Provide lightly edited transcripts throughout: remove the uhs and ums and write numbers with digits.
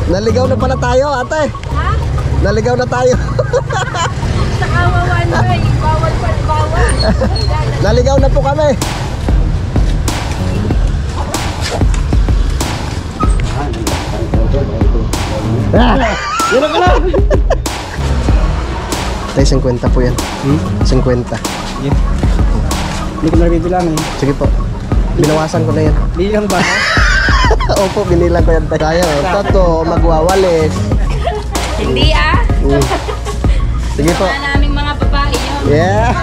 Naligaw na pala tayo, ate. Ha? Naligaw na tayo. Sa kawawan ko eh. Bawal pa, bawal. Naligaw na po kami. Yun na pala! Tayo 50 po yan. 50. Hindi ko nabibilang eh. Sige po. Binawasan ko na yan. Bilang ba? Opo, binilang ko yan tayo. Toto, magwawalis. Hindi ah. Sige po. Wala naming mga babae yun. Yeah.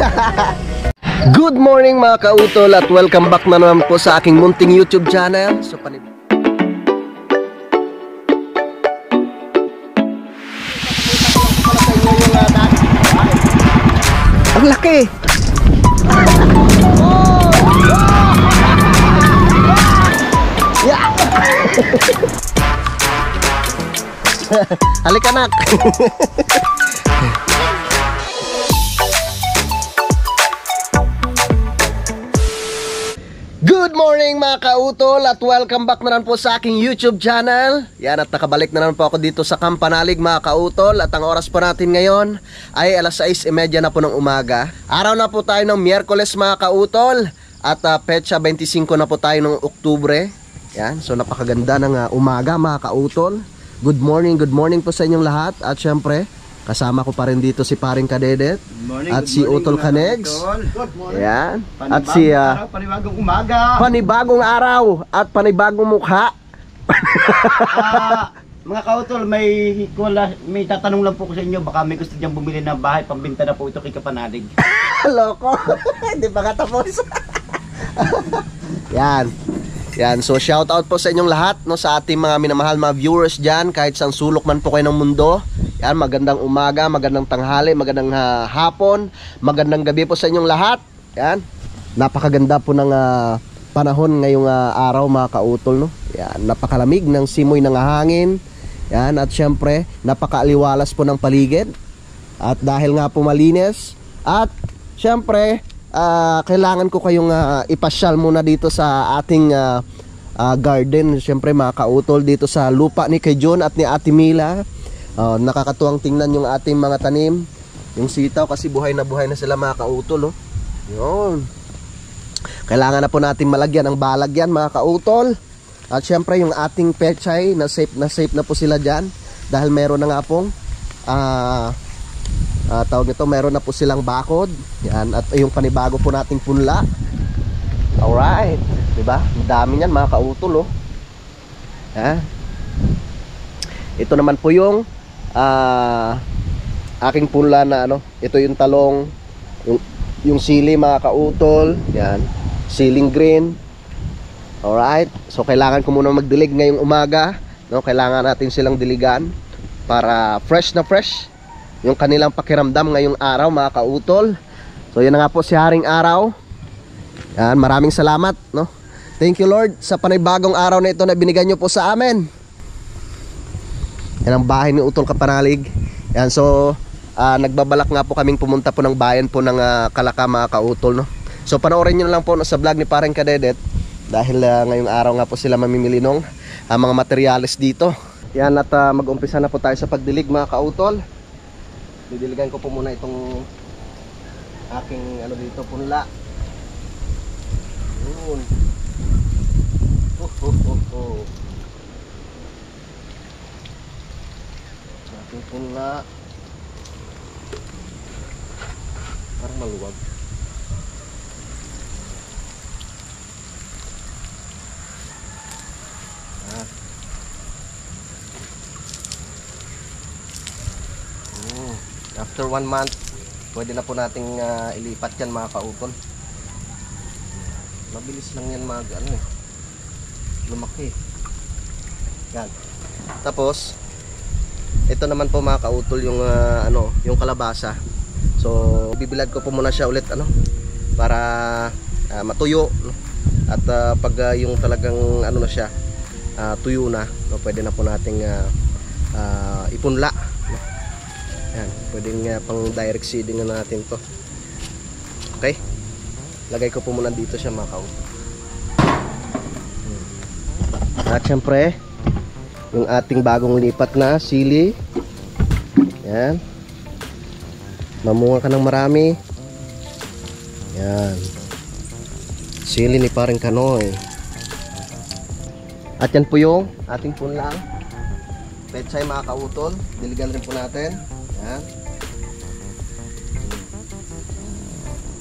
Good morning mga kautol at welcome back na naman po sa aking munting YouTube channel. So ang laki. Yeah. Halika anak. Good morning mga kautol at welcome back na naman po sa aking YouTube channel. Yan, at nakabalik na naman po ako dito sa Kampanalig mga kautol. At ang oras po natin ngayon ay alas 6:30 na po ng umaga. Araw na po tayo ng Miyerkules mga kautol. At petsa 25 na po tayo ng Oktubre. Yan, so napakaganda ng umaga mga kautol. Good morning po sa inyong lahat. At syempre kasama ko pa rin dito si Paring Kadedet at si Utol Kanegs. Ayan. At si panibagong umaga. panibagong araw at panibagong mukha. Mga kautol, may tatanong lang po ko sa inyo. Baka may gusto diyang bumili ng bahay. Pambinta na po ito kay Kapanalig. Loko. Hindi pa nga tapos. Yan. Yan, so shout out po sa inyong lahat, no, sa ating mga minamahal mga viewers dyan, kahit saan sulok man po kayo ng mundo. Yan, magandang umaga, magandang tanghali, magandang hapon, magandang gabi po sa inyong lahat. Yan, napakaganda po ng panahon ngayong araw mga kautol, no. Yan, napakalamig ng simoy ng hangin. Yan, at syempre napakaaliwalas po ng paligid. At dahil nga po malinis, at syempre kailangan ko kayong ipasyal muna dito sa ating garden. Siyempre mga kautol, dito sa lupa ni kay John at ni Ate Mila. Nakakatuwang tingnan yung ating mga tanim. Yung sitaw kasi buhay na sila mga kautol, oh. Yun. Kailangan na po natin malagyan ang balagyan mga kautol. At siyempre yung ating pechay na safe na po sila dyan. Dahil meron na nga pong tawag nito, meron na po silang bakod. Yan, at yung panibago po nating punla. Alright, diba? Ang dami niyan mga kautol, oh. Ito naman po yung aking punla na ano. Ito yung talong, yung sili mga kautol. Yan, siling green. Alright, so kailangan ko muna magdilig ngayong umaga, no? Kailangan natin silang diligan para fresh na fresh yung kanilang pakiramdam ngayong araw mga kautol. So yan na nga po si Haring Araw. Yan, maraming salamat, no? Thank you Lord sa panibagong araw na ito na binigyan nyo po sa amin. Yan ang bahay ni Utol Kapanalig. Yan, so nagbabalak nga po kaming pumunta po ng bayan po ng Kalaka mga kautol, no? So panoorin nyo na lang po sa vlog ni Paring Kadedet. Dahil ngayong araw nga po sila mamimili ng mga materyales dito. Yan, at mag-umpisa na po tayo sa pagdilig mga kautol. Didiligan ko po muna itong aking ano dito, punla. Yun. Aking punla. Parang maluwag. After 1 month, pwede na po nating ilipat yan mga kautol. Mabilis lang yan lumaki. Yan. Tapos ito naman po mga kautol yung yung kalabasa. So bibilad ko po muna siya ulit para matuyo, no? At pag yung talagang na siya, tuyo na, no? Pwede na po nating ipunla. Yan, pwedeng pang direct seeding na natin to. Okay, lagay ko po muna dito siya mga kautol. At syempre yung ating bagong lipat na sili. Yan. Mamunga ka ng marami. Yan. Sili ni paring Kanoy. At yan po yung ating punlang pechay mga kautol. Diligan rin po natin. Yan.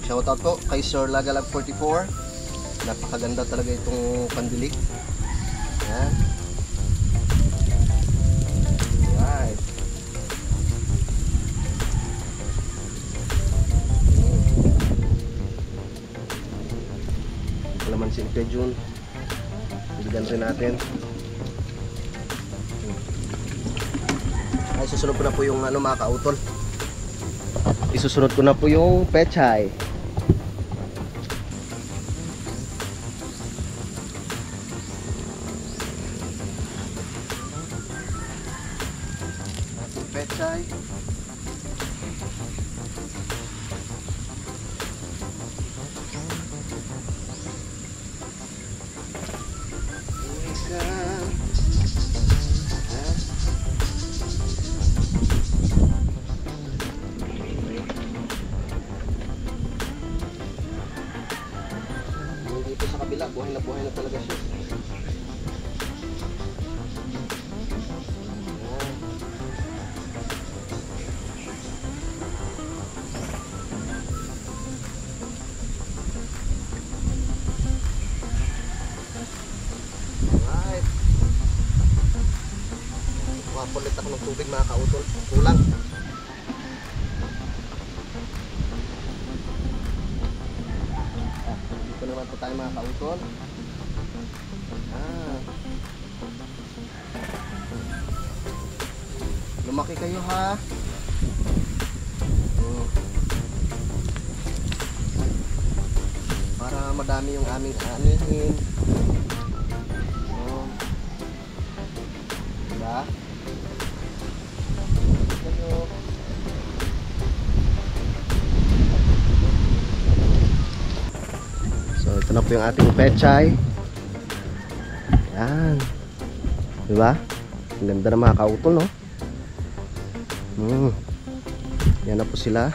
Shoutout po kay Sir Lagalag 44. Napakaganda talaga itong pandilig. Yan. Alright. Kalamansi ni Jun. Diligan rin natin. Ay, susunod ko na po yung mga kautol. Isusunod ko na po yung pechay. Pechay. Dito sa kabila, buhay na talaga siya. Alright. Wapulit ako ng tubig mga kautol. Kulang. Dito naman po tayo mga kautol. Lumaki kayo ha. Para madami yung aming anihin. Diba? Kayo. So ito na po yung ating pechay. Yan. Diba? Ang ganda na mga kautol, no? Yan na po sila.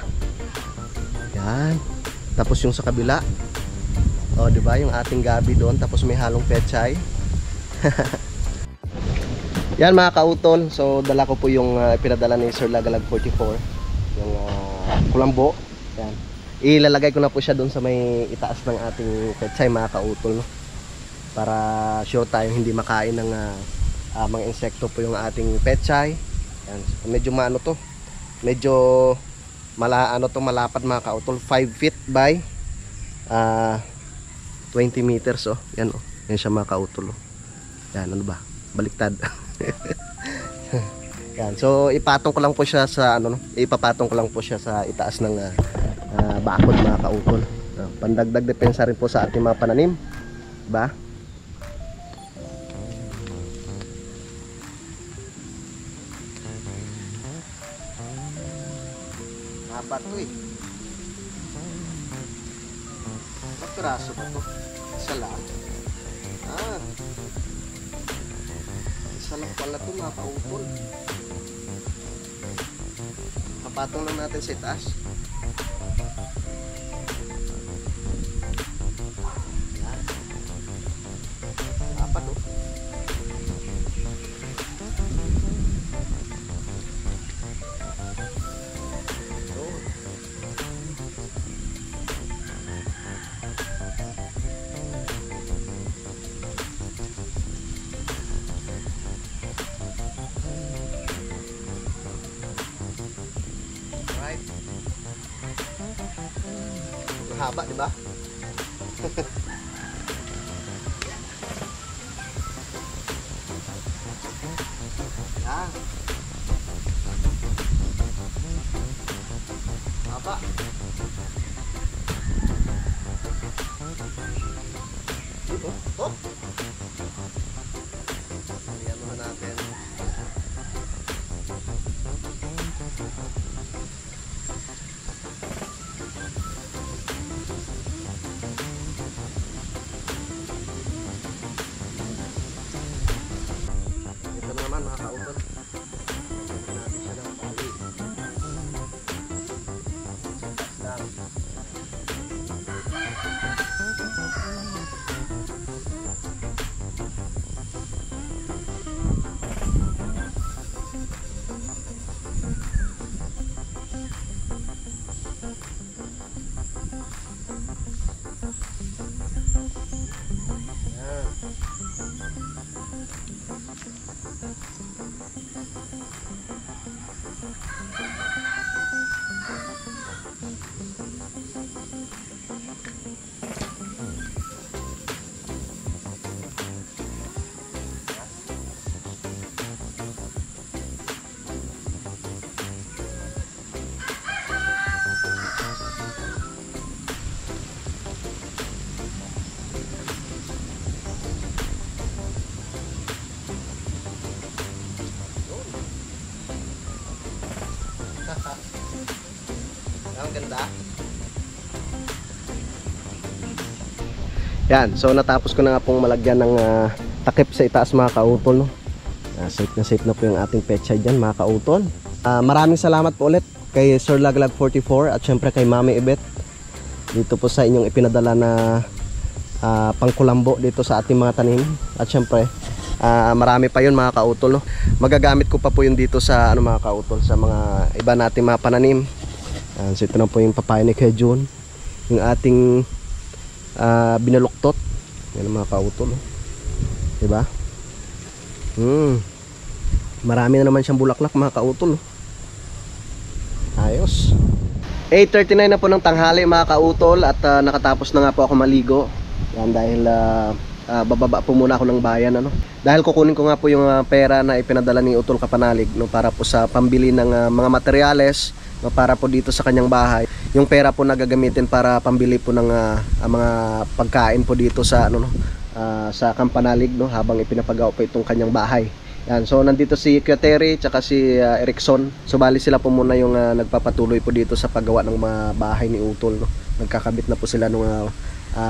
Yan. Tapos yung sa kabila. O, diba? Yung ating gabi doon. Tapos may halong pechay. Yan mga kautol. So, dala ko po yung pinadala ni Sir Lagalag 44. Yung kulambo. Yan. Ilalagay ko na po siya doon sa may itaas ng ating pechay mga kautol, no? Para sure tayo hindi makain ng mga insekto po yung ating pechay. Yan. Medyo maano to. Medyo malapad mga kautol. 5 feet by 20 meters, oh. Yan, oh. Yan siya mga kautol, oh. Yan, ano ba? Baliktad. Yan. So ipatong ko lang po siya sa ipapatong ko lang po siya sa itaas ng bakod mga kautol. Pandagdag depensa rin po sa ating mga pananim, ba? Haba to eh. Piraso ba to? Isa lang. Isa lang pala to mga kaupol. Papatong lang natin sa itaas. Yan. Apat oh. Haba, di ba? Yan. Haba. Dito. Oh. Ayan naman natin. Ang ganda. Yan, so natapos ko na nga pong malagyan ng takip sa itaas mga kautol, no? Safe na po yung ating petsa dyan mga kautol. Maraming salamat po ulit kay Sir Laglag 44 at syempre kay Mami Ibet dito po sa inyong ipinadala na pangkulambo dito sa ating mga tanim. At syempre marami pa yun mga kautol, no? Magagamit ko pa po yun dito sa ano mga kautol, sa mga iba nating mga pananim. So ito na po yung papaya ni Kuya Jun, yung ating binaluktot. Yan mga kautol, no? Diba? Marami na naman siyang bulaklak mga kautol, no? Ayos. 8:39 na po ng tanghali mga kautol at nakatapos na nga po ako maligo. Yan dahil bababa po muna ako ng bayan, ano? Dahil kukunin ko nga po yung pera na ipinadala ni Utol Kapanalig, no, para po sa pambili ng mga materyales, no, para po dito sa kanyang bahay. Yung pera po nagagamitin para pambili po ng mga pagkain po dito sa ano, no, sa Kampanalig, no, habang ipinapagawa po itong kanyang bahay. Yan, so nandito si Kuya Terry tsaka si Erickson. So bali sila po muna yung nagpapatuloy po dito sa paggawa ng mga bahay ni Utol, no. Nagkakabit na po sila ng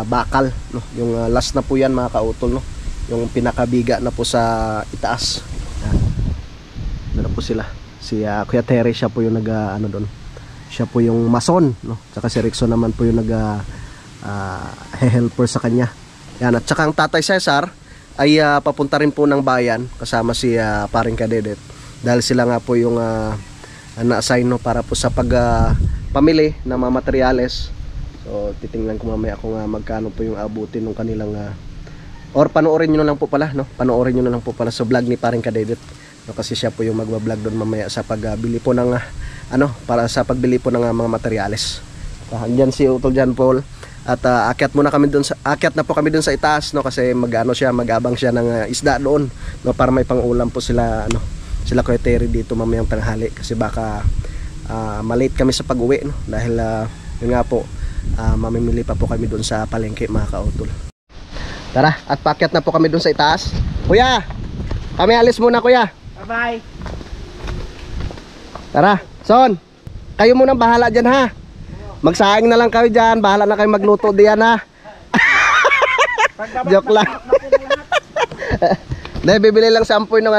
bakal, no. Yung last na po yan mga kautol, no. Yung pinakabiga na po sa itaas. Yan. Ano po sila? Si Kuya Terry, siya po yung ano doon. Siya po yung mason, no. Tsaka si Erickson naman po yung helper sa kanya. Yan, at tsaka ang Tatay Cesar ay papunta rin po ng bayan kasama si Paring Kadedet, dahil sila nga po yung na-assign, no, para po sa pamili ng mga materyales. So titingnan ko mamaya kung magkano po yung abutin ng kanilang or panoorin nyo na lang po pala, no? Panoorin nyo na lang po pala sa vlog ni Paring Kadedet, no? Kasi siya po yung magbablog doon mamaya sa pagbili po ng para sa pagbili po ng mga materyales. Andyan si Utol John Paul. At akyat na po kami doon sa itaas, no, kasi magabang siya ng isda doon, no, para may pangulam po sila Kuya Terry dito mamayang tanghali, kasi baka malate kami sa pag-uwi, no, dahil yun nga po, mamimili pa po kami doon sa palengke mga kautol. Tara, at paakyat na po kami doon sa itaas. Kuya, kami alis muna kuya. Bye bye. Tara, Son, kayo muna bahala dyan ha. Magsaing na lang kayo dyan, bahala na kayo magluto diyan ha. Joke lang. Dahil bibili lang sa ampoy ng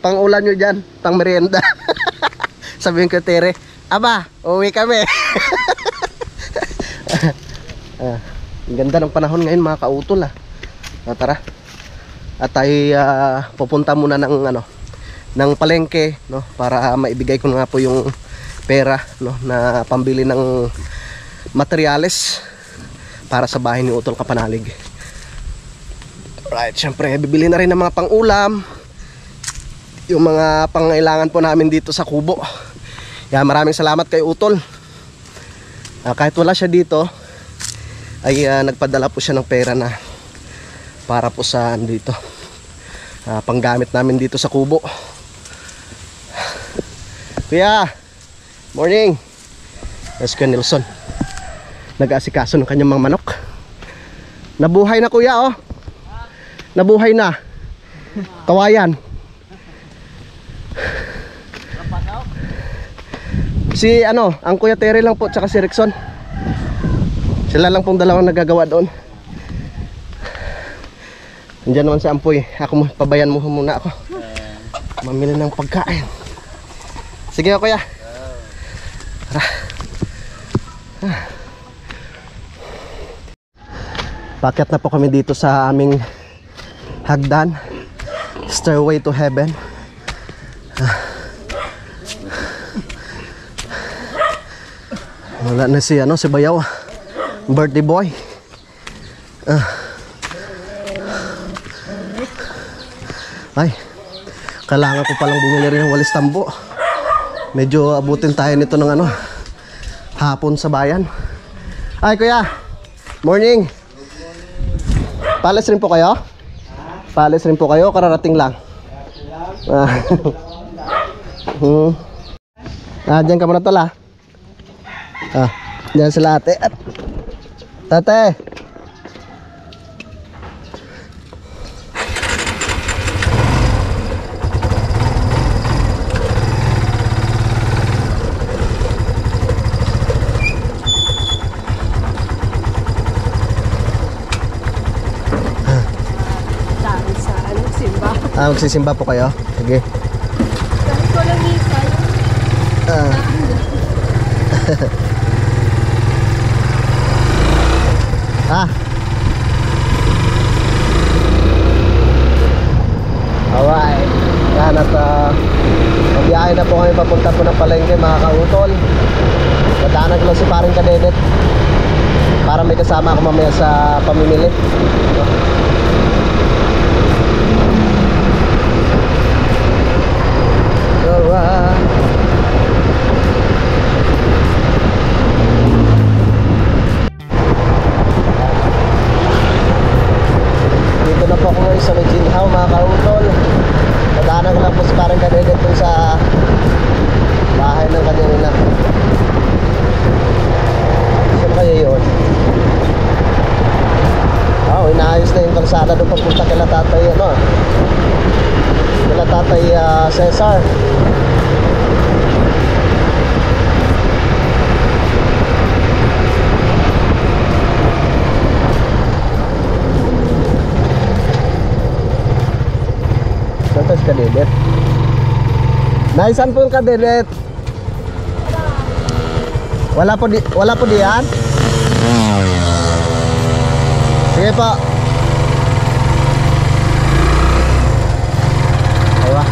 pang ulan nyo dyan, pang merienda. Sabihin ko Tere, aba, uwi kami. Ang ganda ng panahon ngayon mga kautol tara. At tayo pupunta muna ng palengke, no, para maibigay ko nga po yung pera, no, na pambili ng materyales para sa bahay ni Utol Kapanalig. Alright, syempre bibili na rin ng mga pang-ulam, yung mga pangailangan po namin dito sa kubo. Yan, maraming salamat kay Utol. Kahit wala siya dito ay nagpadala po siya ng pera na para po sa dito, panggamit namin dito sa kubo. Kuya, morning. Yes, Kuya Nelson, nag-aasikaso ng kanyang mga manok. Nabuhay na kuya, oh. Nabuhay na. Kawayan. Si ang Kuya Terry lang po tsaka si Rickson. Sila lang pong dalawang nagagawa doon. Andiyan naman si Ampoy. Ako pabayan mo muna ako. Mamili ng pagkain. Sige kuya. Tara. Pakyat na po kami dito sa aming hagdan, Stairway to Heaven. Wala na si si Bayaw, birthday boy. Ay, kailangan ko palang bumili rin ng walis tambo. Medyo abutin tayo nito ng hapon sa bayan. Ay kuya, morning. Palis rin po kayo? Palis rin po kayo, kararating lang. Diyan ka muna tol diyan sila ate. Tate. Magsisimba po kayo? Sige. Kahit walang misa, Ah. Ah. Alright. Yan at mabiyahe na po kami papunta po ng palengke mga kautol. Dadaanan ko lang si paring Kadedet para may kasama ako mamaya sa pamimili. Alright. Dito na po ako ngayon sa Ginhaw mga kautol. Dadaanan ko lang po si parang Kadedet dun sa bahay ng kanina. Saan kaya yun? Oh, inaayos na yung kalsada doon papunta kila tatay ano. Kila tatay Cesar. Santos Kadedet. Naisan po yung Kadedet? Wala po diyan? Sige po. Awa.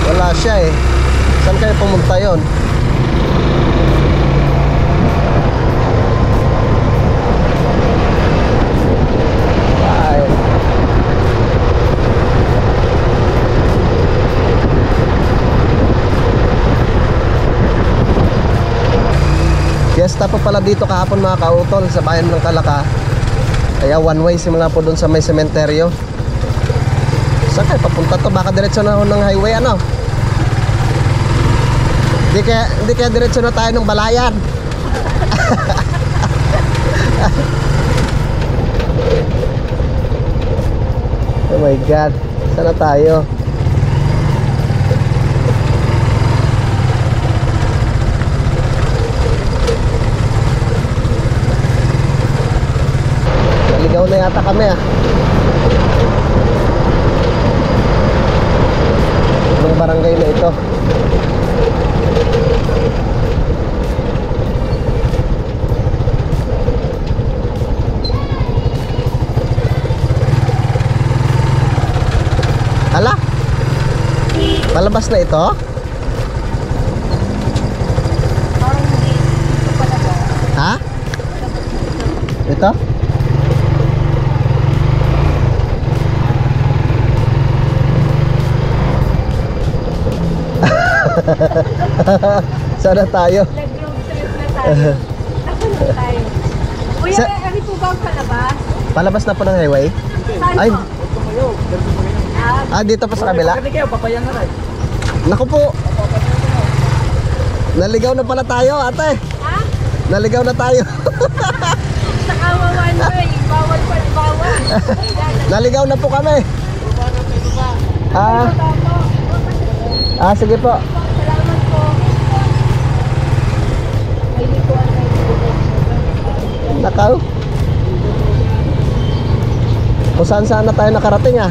Wala siya eh. Saan kayo pumunta yon? Bye. Fiesta pa pala dito kahapon mga kautol sa bayan ng Kalaka. Kaya one way simula po doon sa may sementeryo. Saan kayo papunta to? Baka diretso na ho ng highway ano? Hindi kaya diretso na tayo ng Balayan. Oh my God. Saan na tayo? Naligaw na yata kami ah. Anong barangay na ito? Hala? Palabas na ito? parang hindi. Ito pala ba? Ha? Ito? Sana tayo. Nag-road trip na tayo. Napunta tayo. Kuya, Sa- ano po ba ang palabas? Palabas na po ng highway? Saan Ay. po? Ah, Dito pa sa kabila? kayo, papayan na rin. Naku po. Naligaw na pala tayo, ate. ha? Naligaw na tayo. Sa kawawan mo eh. Bawal pa, bawal. Naligaw na po kami. Sige po. Salamat po. Ay, likuan kayo. Nakaw. Kung saan na tayo nakarating ah.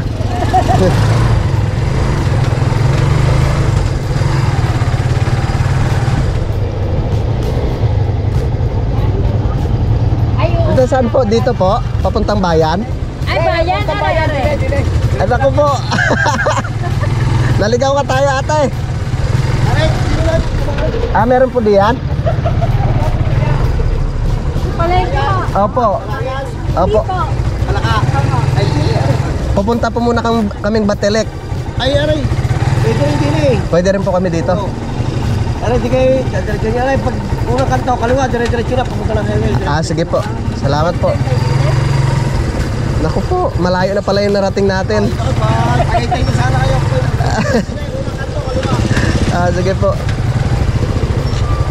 Ayun. Dito saan po? Dito po? Papuntang bayan? Ay, bayan. Ay naku po. Naligaw ka tayo ate. Meron po diyan? Palengke. Opo. Opo. Dito. Pupunta po muna kaming Batelek. Ay, aray. Pwede rin din eh. Pwede rin po kami dito. Aray, di kayo, diretso niya aray. Pag unang kanto, kaliwa, diretso na, pumunta lang highway. Sige po. Salamat po. Naku po, malayo na pala yung narating natin. Tagay-tay na sana kayo. Sige po.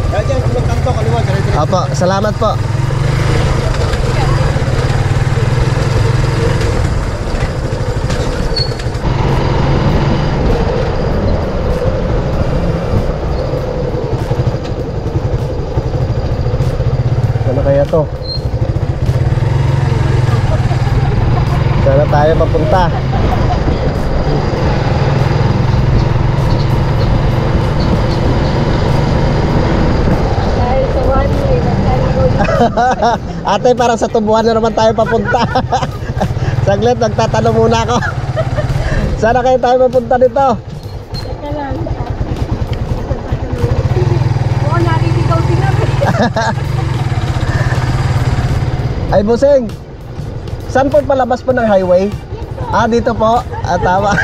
Kaya dyan, unang kanto, kaliwa, diretso. Opo, salamat po. Ano kaya to? Sana tayo tayo papunta. Dahil sa one way, nagkaligo yun. Ate, parang sa tubuhan na naman tayo papunta. Saglit, nagtatanong muna ako. Sana kayo tayo papunta dito? Teka lang. Oo, nariligaw din namin. Ay, busing. Saan po palabas po ng highway? Ah, dito po. Ah, tama.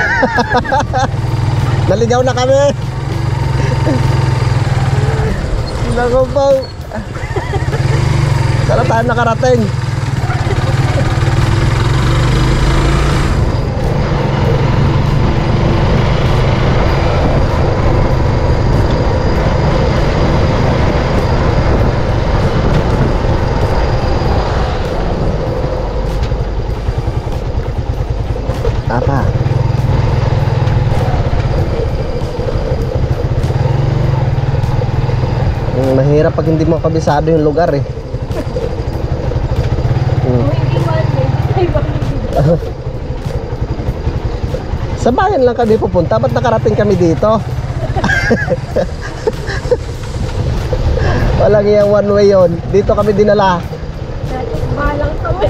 Naligaw na kami. Naku po. Sana tayo nakarating. Apa? Mahirap pag hindi mo kabisado yung lugar eh. Kung hindi one way, hindi tayo makikita. Sa bayan lang kami pupunta, ba't nakarating kami dito? Walang yung one way yon. Dito kami dinala. Balang kami.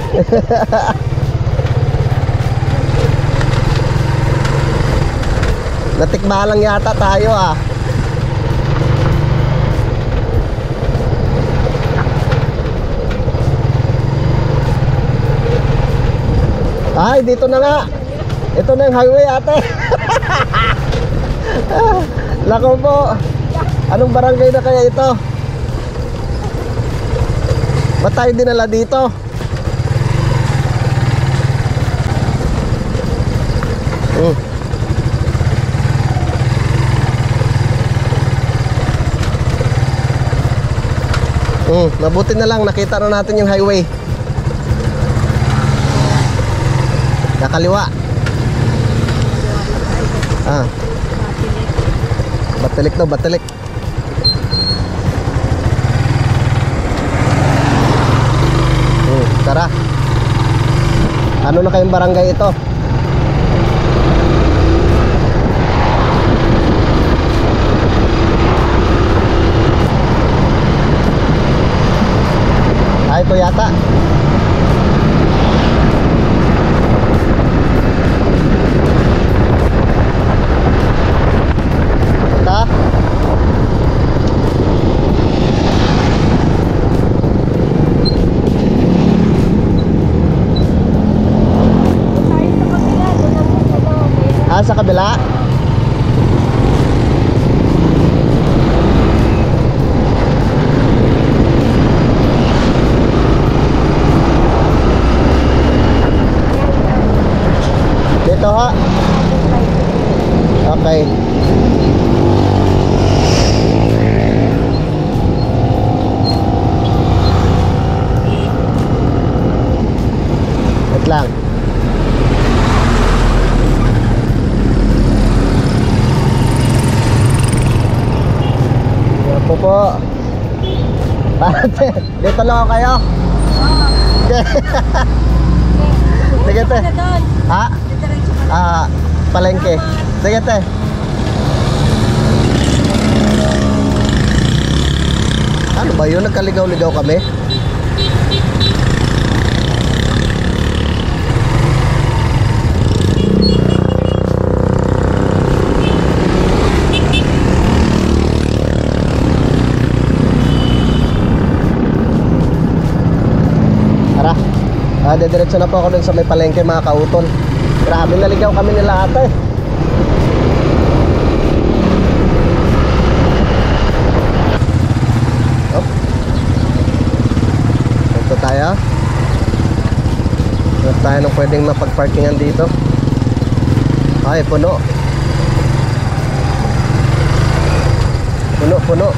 Natikma lang yata tayo ah. Ay, dito na nga. Ito na yung highway, ate. Lako po. Anong barangay na kaya ito? Ba't tayo dinala dito? Mabuti na lang nakita na natin yung highway. Nakaliwa. Ah. Batilik to, batilik. Tara. Ano na kayong barangay ito? Ay, ito yata. Ito. Tayo sa kabila, doon ang ano, Ah, sa kabila? Dito ha? Okay. Wait lang. Yan po. Dito lang ako kayo. Sige te. na doon. Ha? Diretso ka na. Ah, palengke. Sige te. Ano ba yun? Nagkaligaw-ligaw kami? Tara. Dediretso na po ako dun sa may palengke mga kautol. Grabe naligaw kami nila ate. Op. Ito tayo. Ito tayo nung pwedeng mapagparkingan dito. Ay, puno. Puno.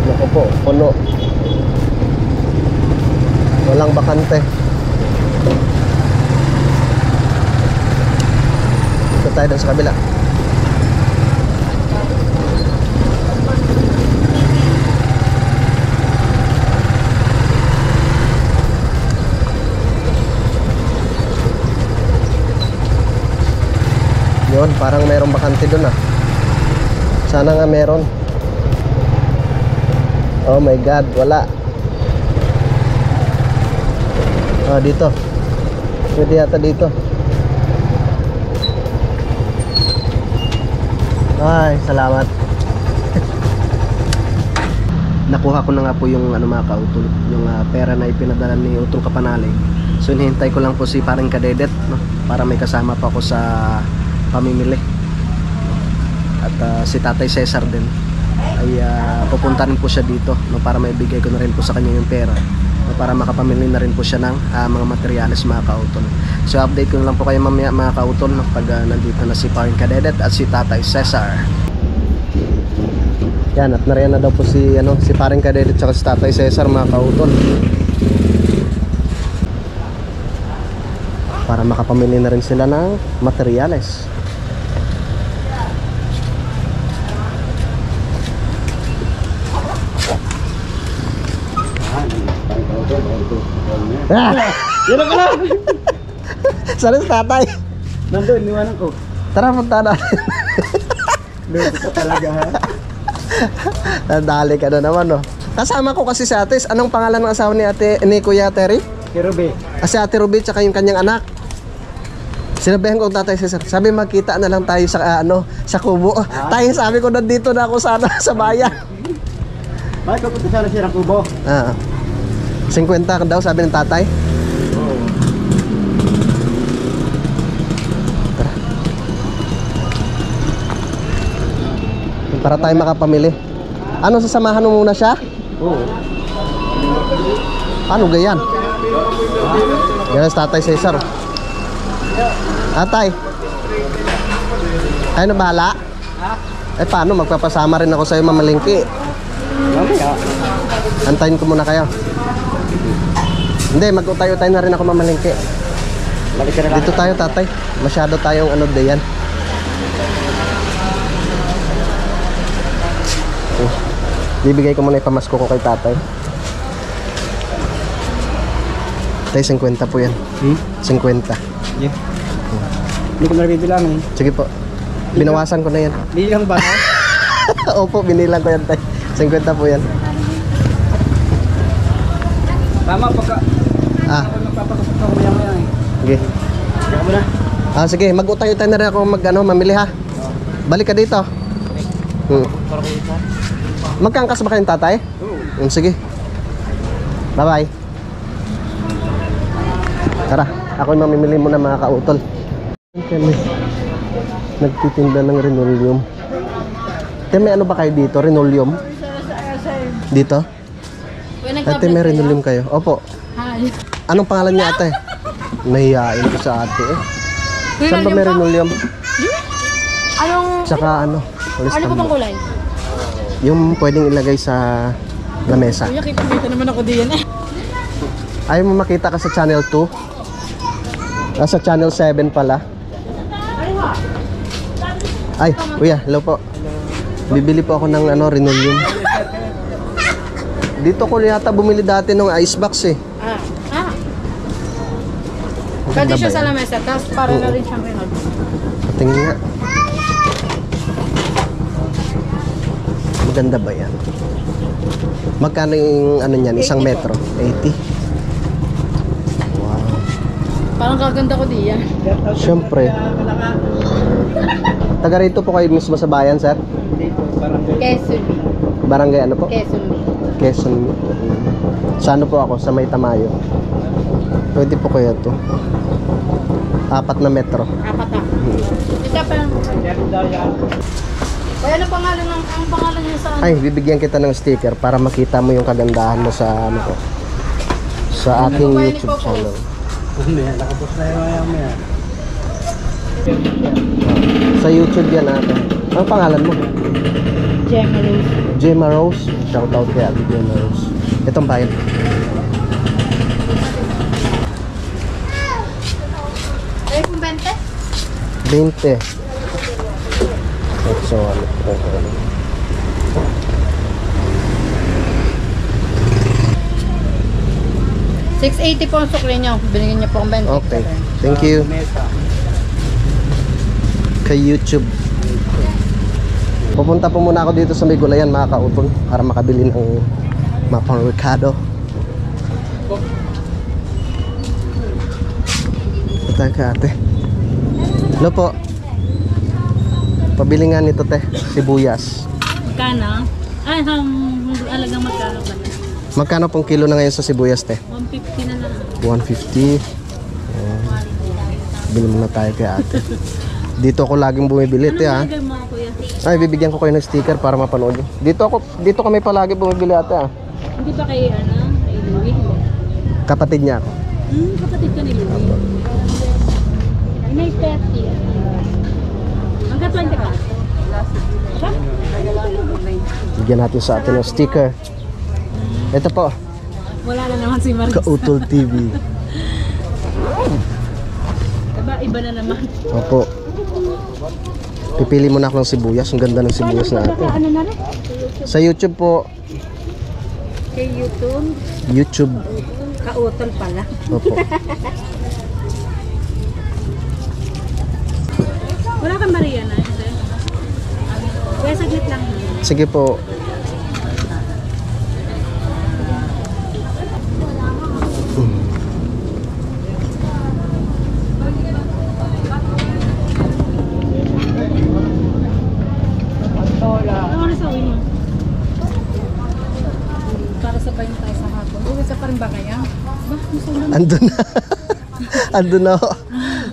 Naku po, puno. Walang bakante. Ito tayo dun sa kabila. Yun, parang mayroong bakante dun ah. Sana nga meron. Oh my god, wala. Ah, dito. Pwede yata dito. Ay, salamat. Nakuha ko na nga po yung ano mga kautol, yung pera na ipinadala ni Utol Kapanalig. So hinihintay ko lang po si parang Kadedet, no, para may kasama pa ako sa pamimili. At si Tatay Cesar din ay pupunta rin po siya dito, no, para maibigay ko na rin po sa kanya yung pera, no, para makapamili na rin po siya ng mga materyales mga kautol. So update ko na lang po kayo mamaya mga kautol, no, pag nandito na si parang Kadedet at si Tatay Cesar. Yan, at nariyan na daw po si paring Kadedet at si Tatay Cesar mga kautol, para makapamili na rin sila ng materyales. Yan ka lang! Saan si Tatay? Nandun, niwanan ko. Tara, punta natin. Doon ka talaga ha. Nadali ka na naman, no. Kasama ko kasi si Ates. Anong pangalan ng asawa ni Kuya Terry? Kirubi. Si Ate Ruby tsaka yung kanyang anak. Sinabihan ko Tatay Cesar, sabi magkita na lang tayo sa sa kubo. Tayo, sabi ko nandito na ako sana sa bayan. Bakit papunta sana siya ng kubo? 50 daw sabi ng tatay. Oo. Tara. Para tayo makapamili. Ano, sasamahan mo muna siya? Oo. Ano gayan? Yan sa Tatay Cesar. Tatay, tayo na bahala? Eh paano, magpapasama rin ako sa'yo mamalingki. Mamaya. Antayin ko muna kayo. Hindi, mag-utay-utay na rin ako mamalingki. Balik ka na lang. Dito tayo tatay. Masyado tayong dayan. Bibigay ko muna yung pamasko ko kay tatay. Tay, 50 po yan. 50. Yeah. Hindi ko nabibilang eh. Sige po. Binawasan ko na yan. Bilang ba? Opo, binilang ko yan tay. 50 po yan. Tama pagka. Ako magpapakasok ako maya-maya eh. Sige. Kaya mo na. Sige, mag-utay-utay na rin ako mamili ha. Balik ka dito. Para ko isa. Magkangkas ba kayong tatay? Oo. Sige. Bye-bye. Tara, ako yung mamimili muna mga kautol. Kami nagtitinda ng Renoleum. May ano ba kayo dito? Renoleum? Dito? Ate, may Renoleum kayo? Opo. Hi. Anong pangalan niya ate? Nahiyain ko sa ate eh. Saan ba may Renoleum? Anong... Tsaka Ano po bang kulay? yung pwedeng ilagay sa lamesa. Kuya, kita naman ako diyan eh. Ayaw mo makita ka sa channel 2? Nasa channel 7 pala. Ay, kuya, hello po. Bibili po ako ng Renoleum. Dito ko yata bumili dati ng ice box eh. Pwede siya ba sa yan? lamesa, tapos para na rin siyang Renault. Patingin nga. Maganda ba yan? Magkano yung niyan? Isang metro? 80? Wow. Parang kaganda ko diyan. Siyempre. Taga rito po kayo mismo sa bayan, sir? Dito, parang Quezon. Barangay ano po? Quezon. Quezon. Sa ano po ako? Sa May Tamayo. Pwede po kaya to. 4 na metro. Apat na. Ito pa lang. Kaya ang pangalan niya sa Ay, bibigyan kita ng sticker para makita mo yung kagandahan mo sa ko. Sa aking YouTube channel. Mamaya, nakapos na yung maya-maya. Sa YouTube yan ate. Ang pangalan mo? Gemma Rose. Gemma Rose. Shout out kay ate Gemma Rose. Itong bayan. Ay, kung 20? 20. So, $680 po ang sukli niyo. Binigyan niyo po ang 20. okay. Thank you. Kay YouTube. Pupunta po muna ako dito sa may gulayan mga kautol para makabili ng mapang Ricardo. Ito ka ate. Hello po. Pabili nga nito te, sibuyas. Magkano? Ay, alagang magkano ba? Magkano pong kilo na ngayon sa sibuyas te? 150 na lang. 150. Bili muna tayo kay ate. Dito ako laging bumibili te ha. Ano mo kuya? Ay, bibigyan ko kayo ng sticker para mapanood nyo. Dito kami palagi bumibili ate ha. Hindi ba kay kay Louie? Kapatid niya ako. Kapatid ka ni Louie. Inay 30. Hanggang 20 ka? Siya? Bigyan natin sa atin ng sticker. Ito po, Wala na naman si Marisa. Kautol TV. Iba na naman. Opo. Pipili muna ako ng sibuyas. Ang ganda ng sibuyas na atin. Ano na rin? Sa YouTube po. Kay YouTube. YouTube. Kautol pala. Opo. Wala kang Maria na. Kaya saglit lang. Sige po. Ano oras sa uwi mo? Para sabayin tayo sa hapon. Uwi ka pa rin ba kaya? Ba, musulan. Andun na. Andun na ako.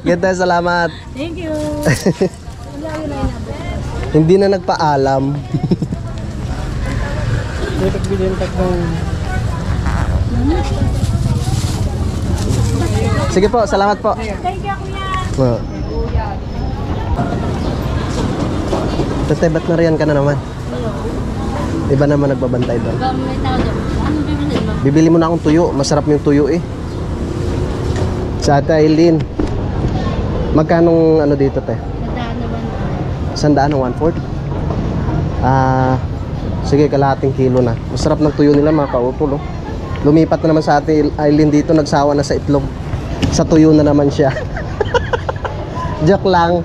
Ganda, salamat. Thank you. Wala yun na inabot. Hindi na nagpaalam. Sige po, salamat po. Thank you, kuya. Tatay, ba't nariyan ka na naman? Iba naman nagbabantay doon. Ba, may tao doon. Ano bibili mo? Bibili mo na akong tuyo. Masarap yung tuyo eh. Sa Ate Aileen. Magkanong ano dito te? Nadaan naman. Sandaan ng 1/4? Sige, kalahating kilo na. Masarap ng tuyo nila mga kautol oh. Lumipat na naman sa Ate Aileen dito. Nagsawa na sa itlog. Sa tuyo na naman siya. Joke lang.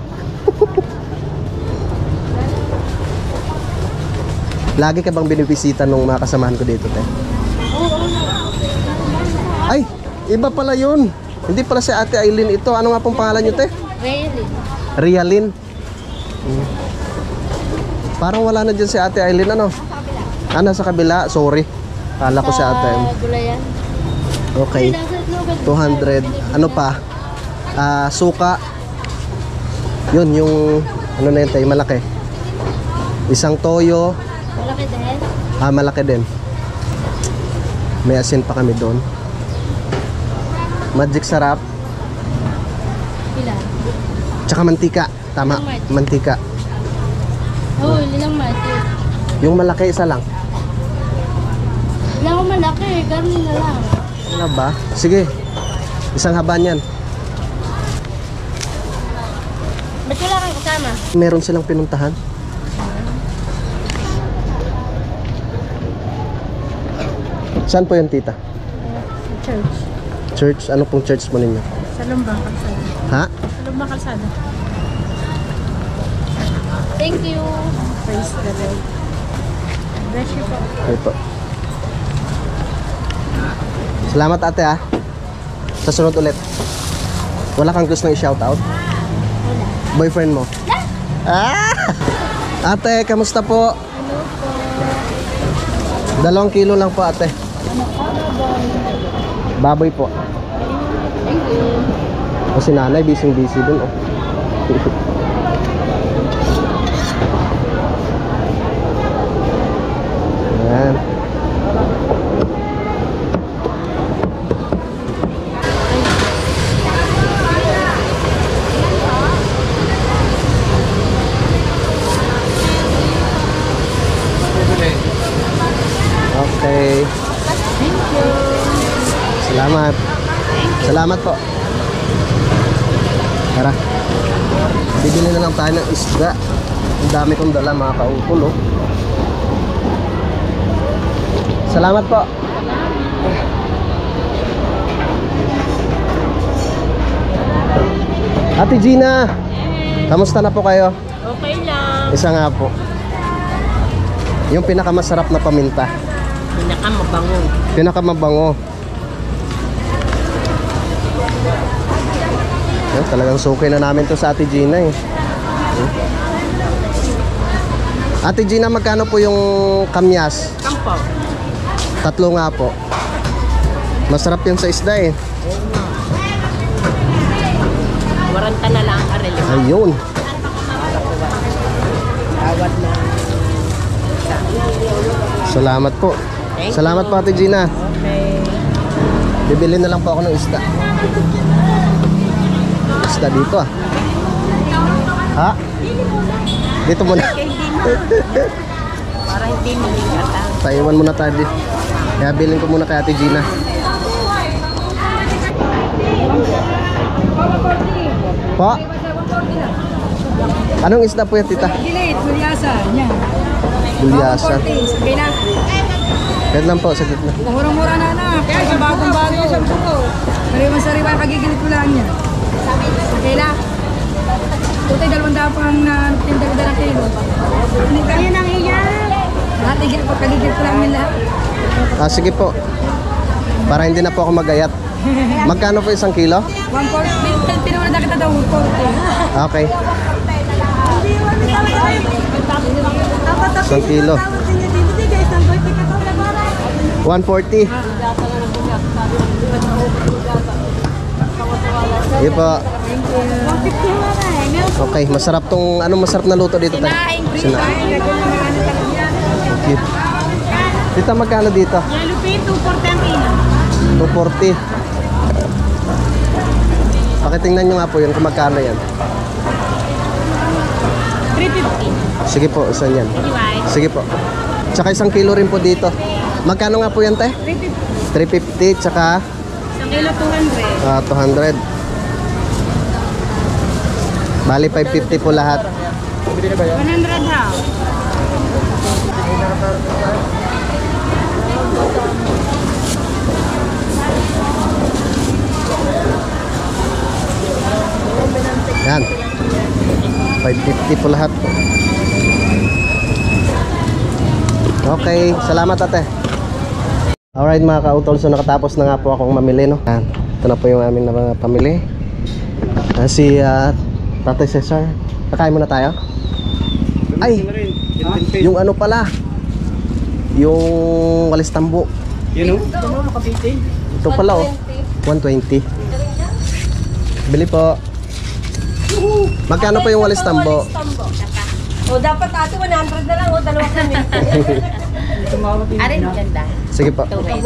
Lagi ka bang binibisita nung mga kasamahan ko dito, te? Ay, iba pala yun. Hindi pala si Ate Aileen ito. Ano nga pong pangalan nyo, te? Really? Rialin. Parang wala na dyan si Ate Aileen, ano? Sa kabila. Sorry. Kala ko si Ate Aileen. Gulayan. Okay. 200. Ano pa? Suka. Yun, yung ano na yun, te? Malaki. Isang toyo. Malaki din. Malaki din. May asin pa kami doon. Magic sarap. Ilan? Tsaka mantika. Tama. Mantika. Oo, ilang mati. Yung malaki isa lang. Ilang ko malaki, ganun na lang. Ano ba? Sige. Isang haba niyan. Ba't wala kang kasama? Meron silang pinuntahan. Saan po yung tita? Church. Church? Ano pong church mo ninyo? Sa Lumbang Kalsada. Ha? Sa Lumbang Kalsada. Thank you. Praise the Lord. Bless you po. Ito. Salamat ate ha. Sa sunod ulit. Wala kang gusto na i-shoutout? Wala. Boyfriend mo? Ate, kamusta po? Ano po? 2 kilo lang po ate. Baboy po. Thank you. Kasi nanay, busy dun oh. Ayan. Okay. Thank you. Salamat. Salamat po. Tara. Bibili na lang tayo ng isda. Ang dami kong dala mga kaupol oh. Salamat po. Ate Gina. Yes. Kamusta na po kayo? Okay lang. Isa nga po. Yung pinakamasarap na paminta. Pinakamabango. Pinakamabango. Yan, talagang suki na namin to sa Ate Gina eh. Ate Gina, magkano po yung kamyas? Kampo. 3 nga po. Masarap yan sa isda eh. Waranta na lang ang arelo. Ayun. Awat na. Salamat po. Thank Salamat you. po Ate Gina. Okay. Bibili na lang po ako ng isda. Isda dito ah. Ha? Dito muna. Para hindi malingatan. Paiwan muna tayo dito. Kaya bilhin ko muna kay Ate Gina. Po? Anong isda po yan, tita? Gilid, Bulyasa. Yan. Bulyasa. Sabi na. Yan lang po, saglit na. Murang-mura na na. Kaya sa bagong-bago. Sariwan-sariwan, kagigilid ko lang yan. Okay lang. Tutay 200 pang tinda ng kilo. Hindi kaya nang iyan. Lahat igil ko, kagigilid ko lang yan lahat. Ah, sige po. Para hindi na po ako magayat. Magkano po 1 kilo? 140. Pinuna na kita daw, 140. Okay. 1 kilo. 140. Sige po. Okay, masarap tong masarap na luto dito tayo. Sinaing. Thank you. Tita, magkano dito? Yan, Lupi, 240 ang kilo. 240. Pakitingnan nyo nga po yun kung magkano yan. 350. Sige po, isan yan. Anyway. Sige po. Tsaka 1 kilo rin po dito. Magkano nga po yan, te? 350. 350, tsaka 1 kilo 200. 200. Bali, 550 po lahat. 100 ha. Yan. 550 po lahat. Okay, salamat ate. Alright mga ka-utol, so nakatapos na nga po akong mamili, no? Yan. Ito na po yung aming na mga pamili. Si Tatay Cesar. Kakain muna tayo. Ay! Yung ano pala? Yung walis tambo. Yun o? Ito pala oh. 120. Bili po. Magkano po yung walis tambo? O dapat ate 100 na lang o dalawa kami. Arin, ganda. Sige po. Hindi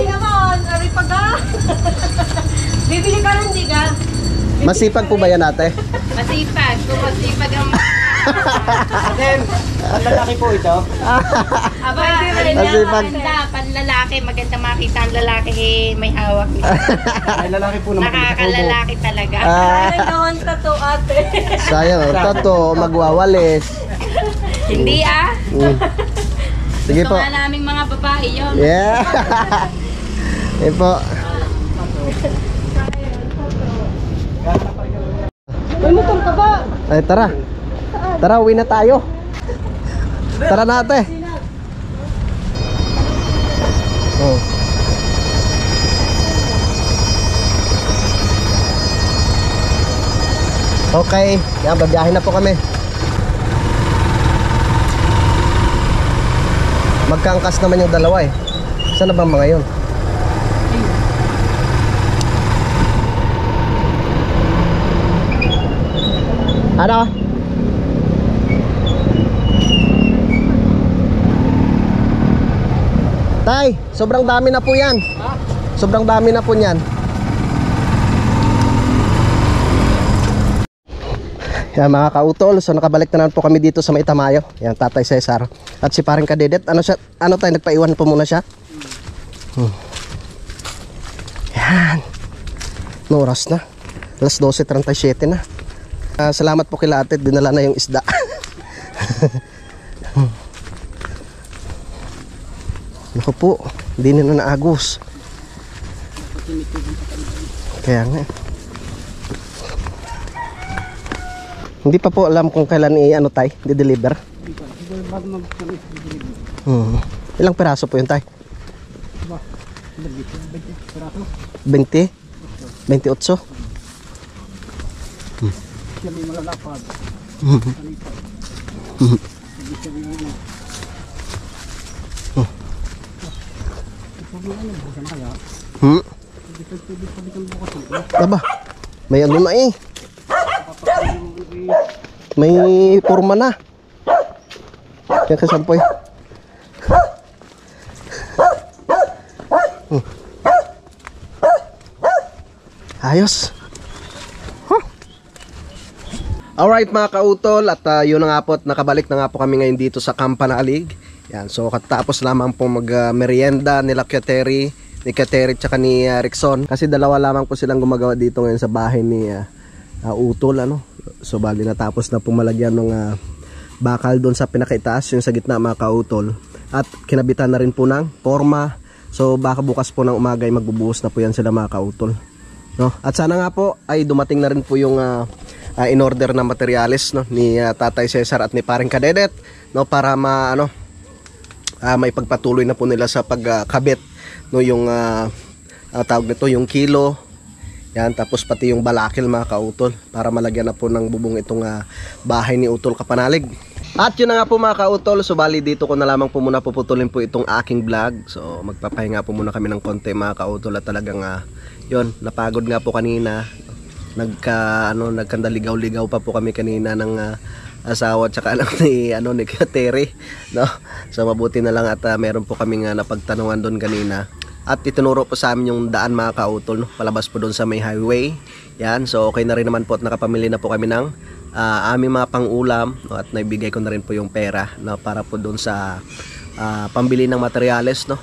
naman, ari pa ka. Bibili ka rin, di ka? Masipag po ba yan ate? Masipag. Kung masipag ang Aten, ang lalaki po ito. aba, Masipag. maganda. Panlalaki. Maganda makita ang lalaki may hawak. Ay, lalaki po naman. Nakakalalaki talaga. Ay, nagkawan ka to ate. Sayang, tato, magwawalis. Hindi ah. Mm. Sige Gusto po. nga naming mga babae yun. Yeah. Sige po. May motor ka ba? Ay, tara. Tara, uwi na tayo. Tara na ate. Oh. Okay, yan, babiyahin na po kami. Magkaangkas naman yung dalawa eh. Saan na bang mga yun? Ano? Tay, sobrang dami na po yan. Sobrang dami na po yan. Yan mga kautol, so nakabalik na naman po kami dito sa May Tamayo. Yan, Tatay Cesar. At si paring Kadedet, ano tayo, nagpaiwan po muna siya. Yan. No oras na. Alas 12:37 na. Salamat po kila ate, dinala na yung isda. Naku po, hindi na naagos. Kaya nga. Hindi pa po alam kung kailan ano tay, di-deliver. Ilang piraso po yun tay? 20? 28? Aba, may ano na eh. May forma na. Yan kasampoy. Ayos. Alright mga kautol, at yun na nga po, at nakabalik na nga po kami ngayon dito sa Kampanalig. Yan, so katapos lamang po mag-merienda nila Kateri, tsaka ni Rickson. Kasi dalawa lamang po silang gumagawa dito ngayon sa bahay ni Utol, ano. So bali natapos na po malagyan ng bakal doon sa pinakaitaas, yung sa gitna mga kautol. At kinabitan na rin po ng forma. So baka bukas po ng umaga ay magbubuhos na po yan sila mga kautol. No? At sana nga po ay dumating na rin po yung in-order na materyales, no, ni Tatay Cesar at ni Paring Kadedet, no, para may pagpatuloy na po nila sa pagkabit, no, yung tawag nito, yung kilo. Yan, tapos pati yung balakil mga kautol, para malagyan na po ng bubong itong bahay ni Utol Kapanalig. At yun na nga po mga kautol, so bali dito ko na lamang po muna puputulin po itong aking vlog. So magpapahinga po muna kami ng konti mga kautol, at talagang yun, napagod nga po kanina. Nagkandaligaw-ligaw pa po kami kanina ng asawa at saka anak ni Kateri, no? So mabuti na lang at meron po kaming napagtanungan doon kanina. At itinuro po sa amin yung daan mga kautol, no? Palabas po doon sa may highway. Yan, so okay na rin naman po at nakapamili na po kami ng aming mga pang-ulam, no? At naibigay ko na rin po yung pera, no? Para po doon sa pambili ng materyales, no,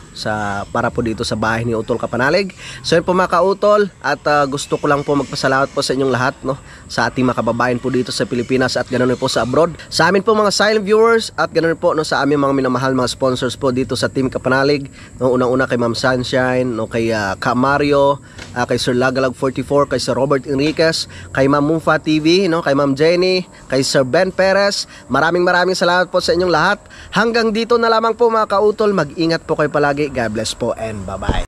para po dito sa bahay ni Utol Kapanalig. So yun po mga kautol, at gusto ko lang po magpasalamat po sa inyong lahat, no, sa ating mga kababayan po dito sa Pilipinas at ganoon po sa abroad. Sa amin po mga silent viewers, at ganoon po, no, sa aming mga minamahal mga sponsors po dito sa Team Kapanalig, no, unang-una kay Ma'am Sunshine, no, kay Ka Mario, kay Sir Lagalag 44, kay Sir Robert Enriquez, kay Ma'am Mumfa TV, no, kay Ma'am Jenny, kay Sir Ben Perez. Maraming salamat po sa inyong lahat. Hanggang dito na lamang po mga kautol, mag-ingat po kayo palagi. God bless po and bye-bye.